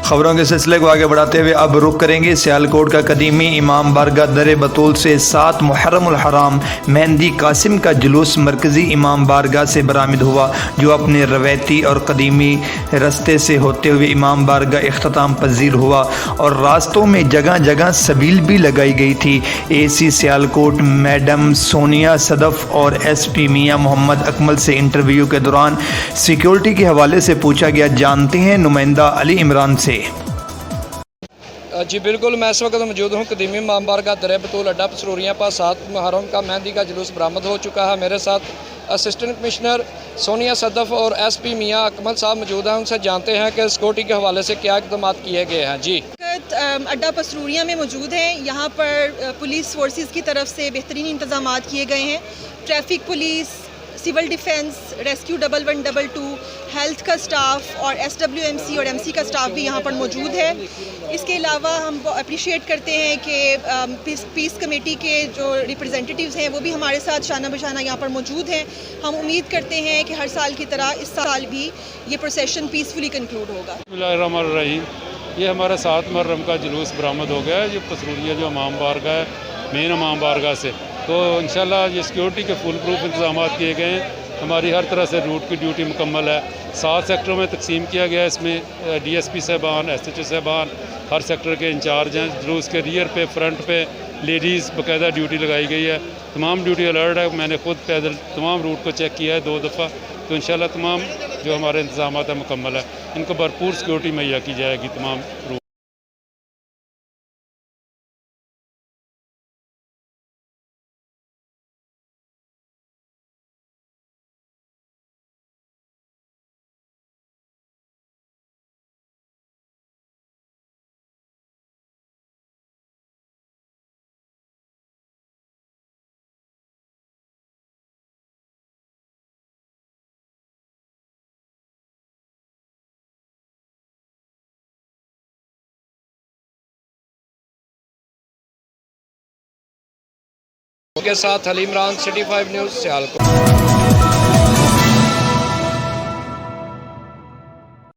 खबरों के सिलसिले को आगे बढ़ाते हुए अब रुख करेंगे सियालकोट का कदीमी इमाम बारगाह दर बतूल से 7 मुहर्रमुल हराम मेहंदी कासिम का जुलूस मरकज़ी इमाम बारगाह से बरामद हुआ, जो अपने रवायती और कदीमी रस्ते से होते हुए इमाम बारगाह इख्तिताम पजीर हुआ और रास्तों में जगह जगह सबील भी लगाई गई थी। AC सियालकोट मैडम सोनिया सदफ़ और SP मियाँ मोहम्मद अकमल से इंटरव्यू के दौरान सिक्योरिटी के हवाले से पूछा गया। जानते हैं नुमाइंदा अली इमरान से। जी बिल्कुल, मैं इस वक्त मौजूद हूँ कदीमी इमाम बारगाह दर बतूल अड्डा पसरूरियाँ पास 7 मुहर्रम का मेहंदी का जुलूस बरामद हो चुका है। मेरे साथ असिस्टेंट कमिश्नर सोनिया सदफ़ और SP मियाँ अकमल साहब मौजूद हैं। उनसे जानते हैं कि सिक्योरिटी के हवाले से क्या इक़दाम किए गए हैं। जी, अड्डा पसरूरिया में मौजूद हैं। यहाँ पर पुलिस फोर्सेस की तरफ से बेहतरीन इंतजाम किए गए हैं। Traffic police, civil defence, rescue 1112, health का स्टाफ और SWMC और MC का स्टाफ भी यहाँ पर मौजूद है। इसके अलावा हम अप्रिशिएट करते हैं कि पीस कमेटी के जो रिप्रेजेंटेटिव्स हैं वो भी हमारे साथ शाना बशाना यहाँ पर मौजूद हैं। हम उम्मीद करते हैं कि हर साल की तरह इस साल भी ये प्रोसेशन पीसफुली कंक्लूड होगा। बिस्मिल्लाहिर्रहमानिर्रहीम। ये हमारा 7 मुहर्रम का जुलूस बरामद हो गया है, जो पसरूरिया जो इमाम बारगाह है, मेन इमाम बारगाह से। तो इंशाल्लाह ये सिक्योरिटी के फुल प्रूफ इंतजाम किए गए हैं। हमारी हर तरह से रूट की ड्यूटी मुकम्मल है। 7 सेक्टरों में तकसीम किया गया है। इसमें DSP साहबान, SHO साहबान हर सेक्टर के इंचार्ज हैं। जुलूस के रियर पे, फ्रंट पे लेडीज़ बाकायदा ड्यूटी लगाई गई है। तमाम ड्यूटी अलर्ट है। मैंने खुद पैदल तमाम रूट को चेक किया है 2 दफ़ा। तो इंशाल्लाह तमाम जो हमारे इंतजाम है मुकम्मल है। इनको भरपूर सिक्योरिटी मुहैया की जाएगी तमाम रूट। के साथ अली इमरान, City 5 न्यूज़ सियालकोट।